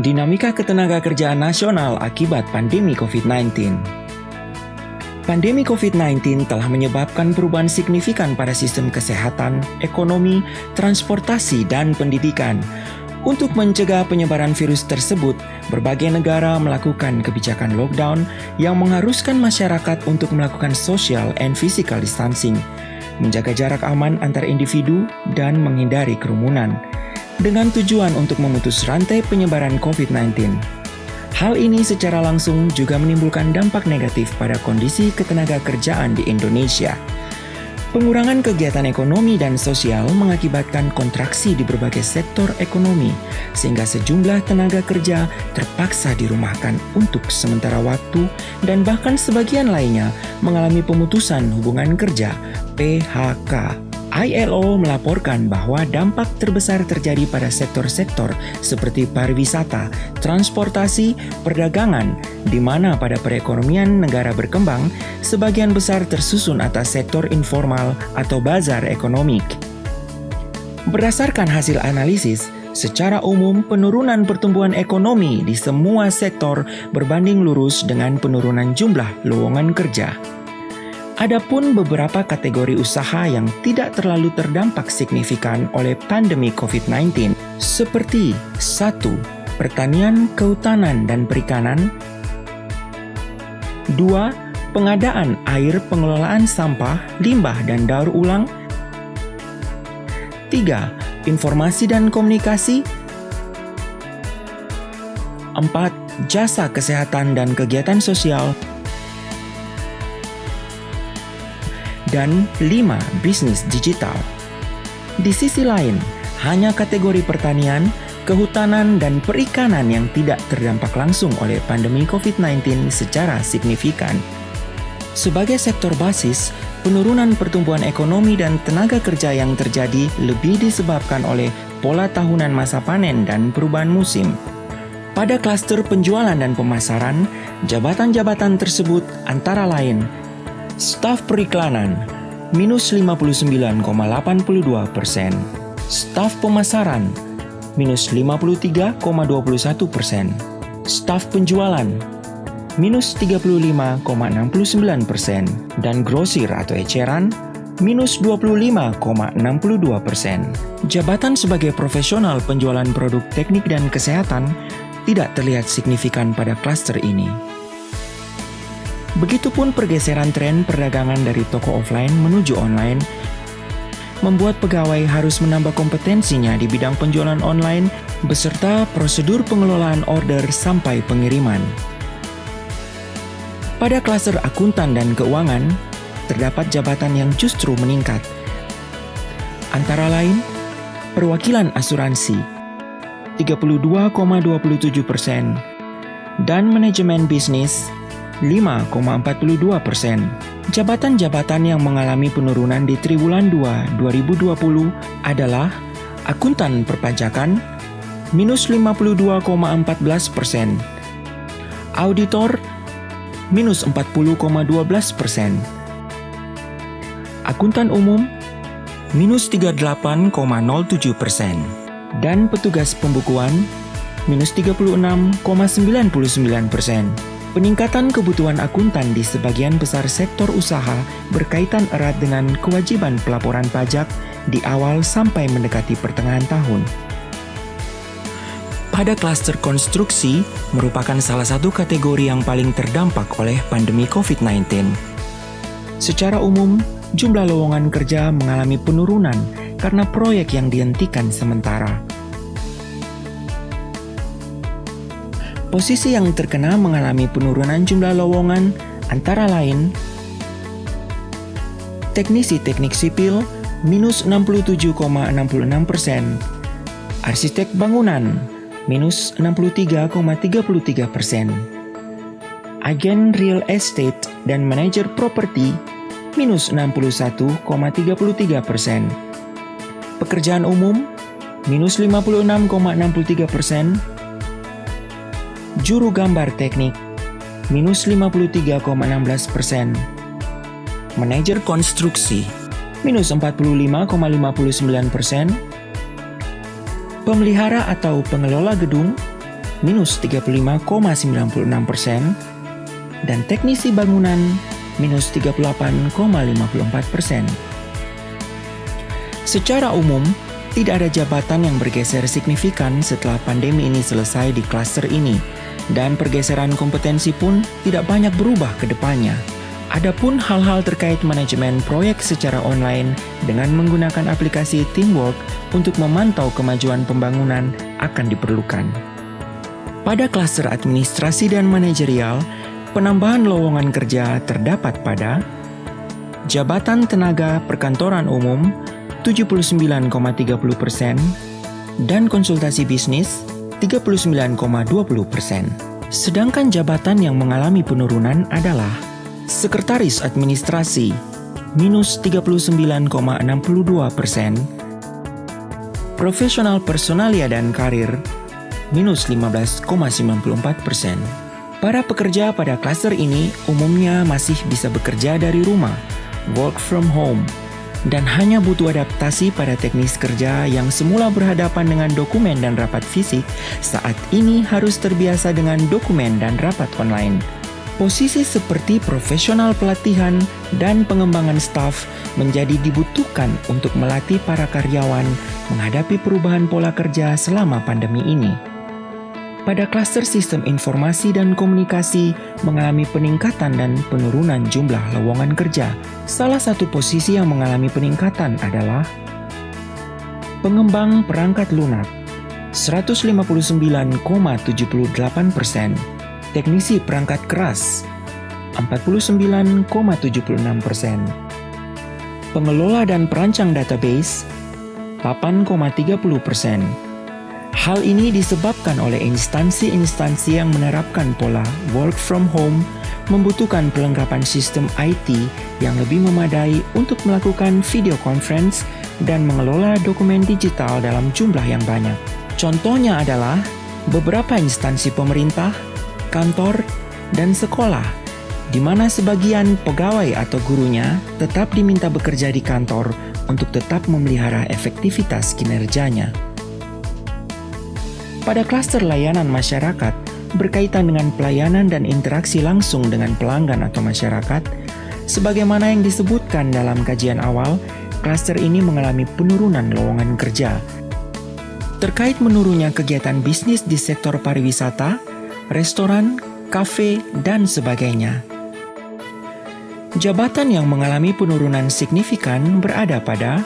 Dinamika ketenagakerjaan nasional akibat pandemi COVID-19. Pandemi COVID-19 telah menyebabkan perubahan signifikan pada sistem kesehatan, ekonomi, transportasi, dan pendidikan. Untuk mencegah penyebaran virus tersebut, berbagai negara melakukan kebijakan lockdown yang mengharuskan masyarakat untuk melakukan social and physical distancing, menjaga jarak aman antar individu, dan menghindari kerumunan, dengan tujuan untuk memutus rantai penyebaran COVID-19. Hal ini secara langsung juga menimbulkan dampak negatif pada kondisi ketenagakerjaan di Indonesia. Pengurangan kegiatan ekonomi dan sosial mengakibatkan kontraksi di berbagai sektor ekonomi, sehingga sejumlah tenaga kerja terpaksa dirumahkan untuk sementara waktu dan bahkan sebagian lainnya mengalami pemutusan hubungan kerja (PHK). ILO melaporkan bahwa dampak terbesar terjadi pada sektor-sektor seperti pariwisata, transportasi, perdagangan, di mana pada perekonomian negara berkembang, sebagian besar tersusun atas sektor informal atau bazar ekonomik. Berdasarkan hasil analisis, secara umum penurunan pertumbuhan ekonomi di semua sektor berbanding lurus dengan penurunan jumlah lowongan kerja. Adapun beberapa kategori usaha yang tidak terlalu terdampak signifikan oleh pandemi COVID-19 seperti 1. Pertanian, kehutanan, dan perikanan. 2. Pengadaan air, pengelolaan sampah, limbah, dan daur ulang. 3. Informasi dan komunikasi. 4. Jasa kesehatan dan kegiatan sosial. Dan 5. Bisnis digital. Di sisi lain, hanya kategori pertanian, kehutanan, dan perikanan yang tidak terdampak langsung oleh pandemi COVID-19 secara signifikan. Sebagai sektor basis, penurunan pertumbuhan ekonomi dan tenaga kerja yang terjadi lebih disebabkan oleh pola tahunan masa panen dan perubahan musim. Pada klaster penjualan dan pemasaran, jabatan-jabatan tersebut antara lain staf periklanan, minus 59,82%. Staf pemasaran, minus 53,21%. Staf penjualan, minus 35,69%. Dan grosir atau eceran, minus 25,62%. Jabatan sebagai profesional penjualan produk teknik dan kesehatan tidak terlihat signifikan pada klaster ini. Begitupun pergeseran tren perdagangan dari toko offline menuju online membuat pegawai harus menambah kompetensinya di bidang penjualan online beserta prosedur pengelolaan order sampai pengiriman. Pada klaster akuntan dan keuangan, terdapat jabatan yang justru meningkat. Antara lain, perwakilan asuransi 32,27% dan manajemen bisnis 5,42%. Jabatan-jabatan yang mengalami penurunan di triwulan 2 2020 adalah akuntan perpajakan minus 52,14%, auditor minus 40,12%, akuntan umum minus 38,07%, dan petugas pembukuan minus 36,99%. Peningkatan kebutuhan akuntan di sebagian besar sektor usaha berkaitan erat dengan kewajiban pelaporan pajak di awal sampai mendekati pertengahan tahun. Pada klaster konstruksi merupakan salah satu kategori yang paling terdampak oleh pandemi COVID-19. Secara umum, jumlah lowongan kerja mengalami penurunan karena proyek yang dihentikan sementara. Posisi yang terkena mengalami penurunan jumlah lowongan antara lain teknisi teknik sipil minus 67,66%, arsitek bangunan minus 63,33%, agen real estate dan manajer properti minus 61,33%, pekerjaan umum minus 56,63%, juru gambar teknik minus 53,16%, manajer konstruksi minus 45,59%, pemelihara atau pengelola gedung, minus 35,96%, dan teknisi bangunan, minus 38,54%. Secara umum, tidak ada jabatan yang bergeser signifikan setelah pandemi ini selesai di klaster ini, dan pergeseran kompetensi pun tidak banyak berubah ke depannya. Adapun hal-hal terkait manajemen proyek secara online dengan menggunakan aplikasi Teamwork untuk memantau kemajuan pembangunan akan diperlukan. Pada klaster administrasi dan manajerial, penambahan lowongan kerja terdapat pada Jabatan Tenaga Perkantoran Umum 79,30% dan konsultasi bisnis 39,20%. Sedangkan jabatan yang mengalami penurunan adalah Sekretaris Administrasi minus 39,62%, Profesional Personalia dan Karir minus 15,94%. Para pekerja pada klaster ini umumnya masih bisa bekerja dari rumah, work from home, dan hanya butuh adaptasi pada teknis kerja yang semula berhadapan dengan dokumen dan rapat fisik, saat ini harus terbiasa dengan dokumen dan rapat online. Posisi seperti profesional pelatihan dan pengembangan staf menjadi dibutuhkan untuk melatih para karyawan menghadapi perubahan pola kerja selama pandemi ini. Pada klaster sistem informasi dan komunikasi mengalami peningkatan dan penurunan jumlah lowongan kerja. Salah satu posisi yang mengalami peningkatan adalah pengembang perangkat lunak 159,78%, teknisi perangkat keras 49,76%, pengelola dan perancang database 8,30%. Hal ini disebabkan oleh instansi-instansi yang menerapkan pola work from home membutuhkan perlengkapan sistem IT yang lebih memadai untuk melakukan video conference dan mengelola dokumen digital dalam jumlah yang banyak. Contohnya adalah beberapa instansi pemerintah, kantor, dan sekolah, di mana sebagian pegawai atau gurunya tetap diminta bekerja di kantor untuk tetap memelihara efektivitas kinerjanya. Pada klaster layanan masyarakat, berkaitan dengan pelayanan dan interaksi langsung dengan pelanggan atau masyarakat, sebagaimana yang disebutkan dalam kajian awal, klaster ini mengalami penurunan lowongan kerja. Terkait menurunnya kegiatan bisnis di sektor pariwisata, restoran, kafe, dan sebagainya. Jabatan yang mengalami penurunan signifikan berada pada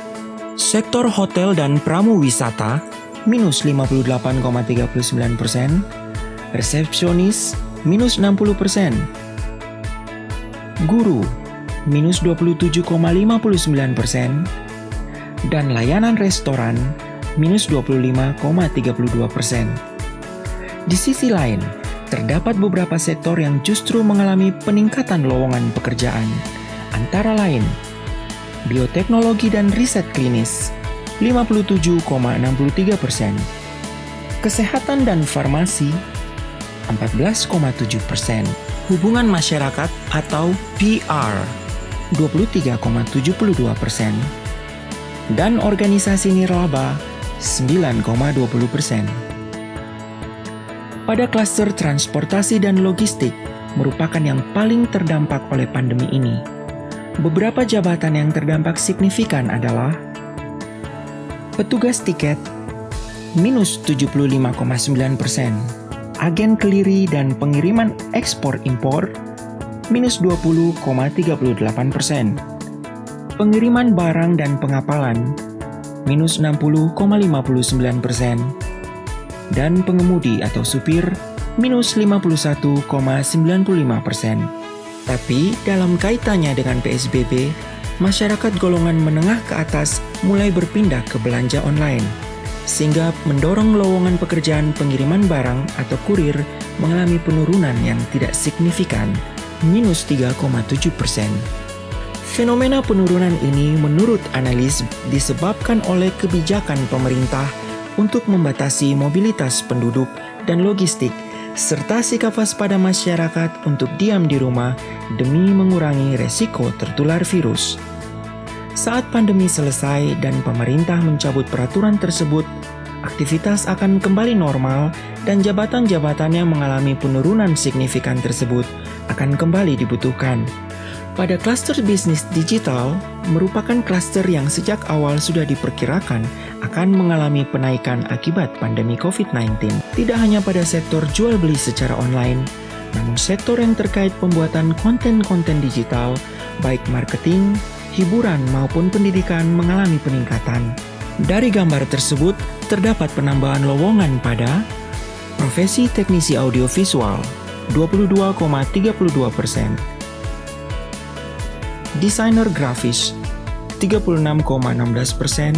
sektor hotel dan pramuwisata, minus 58,39%, resepsionis, minus 60%, guru, minus 27,59%, dan layanan restoran, minus 25,32%. Di sisi lain, terdapat beberapa sektor yang justru mengalami peningkatan lowongan pekerjaan, antara lain bioteknologi dan riset klinis, 57,63%, kesehatan dan farmasi, 14,7%, hubungan masyarakat atau PR, 23,72%, dan organisasi nirlaba, 9,20%. Pada klaster transportasi dan logistik merupakan yang paling terdampak oleh pandemi ini. Beberapa jabatan yang terdampak signifikan adalah petugas tiket, minus 75,9%, agen keliri dan pengiriman ekspor-impor, minus 20,38%, pengiriman barang dan pengapalan, minus 60,59%, dan pengemudi atau supir, minus 51,95%. Tapi dalam kaitannya dengan PSBB, masyarakat golongan menengah ke atas mulai berpindah ke belanja online, sehingga mendorong lowongan pekerjaan pengiriman barang atau kurir mengalami penurunan yang tidak signifikan, minus 3,7%. Fenomena penurunan ini menurut analis disebabkan oleh kebijakan pemerintah untuk membatasi mobilitas penduduk dan logistik, serta sikap waspada masyarakat untuk diam di rumah demi mengurangi resiko tertular virus. Saat pandemi selesai dan pemerintah mencabut peraturan tersebut, aktivitas akan kembali normal dan jabatan-jabatan yang mengalami penurunan signifikan tersebut akan kembali dibutuhkan. Pada klaster bisnis digital, merupakan klaster yang sejak awal sudah diperkirakan akan mengalami penaikan akibat pandemi COVID-19. Tidak hanya pada sektor jual beli secara online, namun sektor yang terkait pembuatan konten-konten digital, baik marketing, hiburan maupun pendidikan mengalami peningkatan. Dari gambar tersebut, terdapat penambahan lowongan pada profesi teknisi audiovisual 22,32%, desainer grafis 36,16%,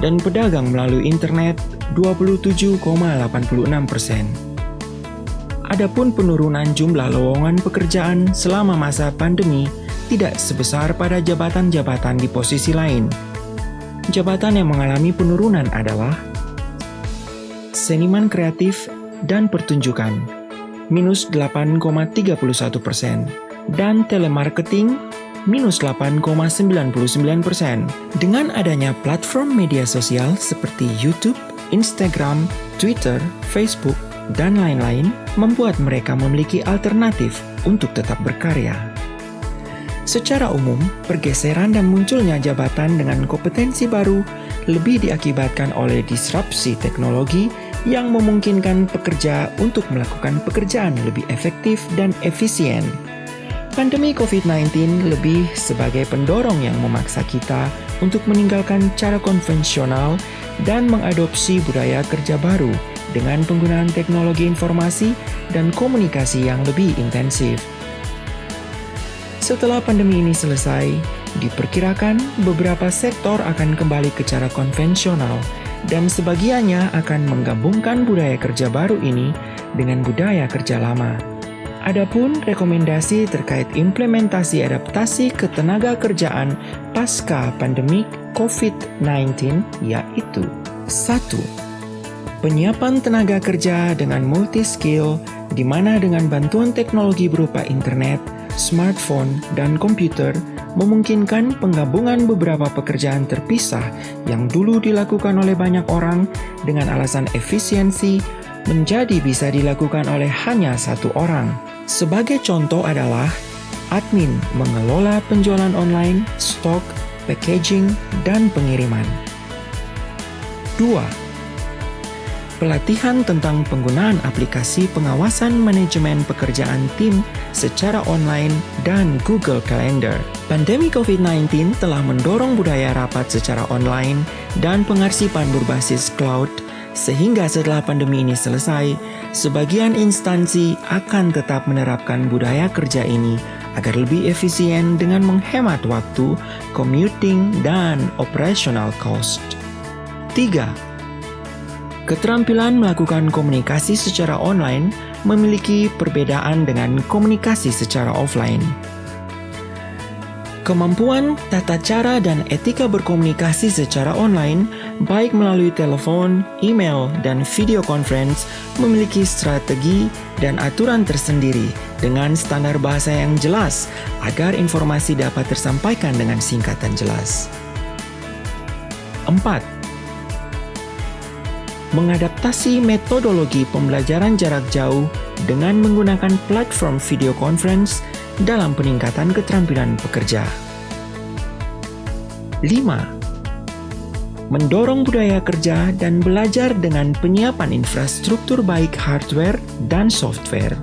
dan pedagang melalui internet 27,86%. Adapun penurunan jumlah lowongan pekerjaan selama masa pandemi tidak sebesar pada jabatan-jabatan di posisi lain. Jabatan yang mengalami penurunan adalah seniman kreatif dan pertunjukan, minus 8,31%, dan telemarketing, minus 8,99%. Dengan adanya platform media sosial seperti YouTube, Instagram, Twitter, Facebook, dan lain-lain, membuat mereka memiliki alternatif untuk tetap berkarya. Secara umum, pergeseran dan munculnya jabatan dengan kompetensi baru lebih diakibatkan oleh disrupsi teknologi yang memungkinkan pekerja untuk melakukan pekerjaan lebih efektif dan efisien. Pandemi COVID-19 lebih sebagai pendorong yang memaksa kita untuk meninggalkan cara konvensional dan mengadopsi budaya kerja baru dengan penggunaan teknologi informasi dan komunikasi yang lebih intensif. Setelah pandemi ini selesai, diperkirakan beberapa sektor akan kembali ke cara konvensional dan sebagiannya akan menggabungkan budaya kerja baru ini dengan budaya kerja lama. Adapun rekomendasi terkait implementasi adaptasi ketenaga-kerjaan pasca pandemik COVID-19 yaitu 1. Penyiapan tenaga kerja dengan multi-skill di mana dengan bantuan teknologi berupa internet, smartphone, dan komputer memungkinkan penggabungan beberapa pekerjaan terpisah yang dulu dilakukan oleh banyak orang dengan alasan efisiensi menjadi bisa dilakukan oleh hanya satu orang. Sebagai contoh adalah admin mengelola penjualan online, stok, packaging, dan pengiriman. 2. Pelatihan tentang penggunaan aplikasi pengawasan manajemen pekerjaan tim secara online dan Google Calendar. Pandemi COVID-19 telah mendorong budaya rapat secara online dan pengarsipan berbasis cloud, sehingga setelah pandemi ini selesai, sebagian instansi akan tetap menerapkan budaya kerja ini agar lebih efisien dengan menghemat waktu, commuting, dan operational cost. 3. Keterampilan melakukan komunikasi secara online memiliki perbedaan dengan komunikasi secara offline. Kemampuan, tata cara, dan etika berkomunikasi secara online, baik melalui telepon, email, dan video conference, memiliki strategi dan aturan tersendiri dengan standar bahasa yang jelas agar informasi dapat tersampaikan dengan singkat dan jelas. 4. Mengadaptasi metodologi pembelajaran jarak jauh dengan menggunakan platform video conference dalam peningkatan keterampilan pekerja. 5. Mendorong budaya kerja dan belajar dengan penyiapan infrastruktur baik hardware dan software.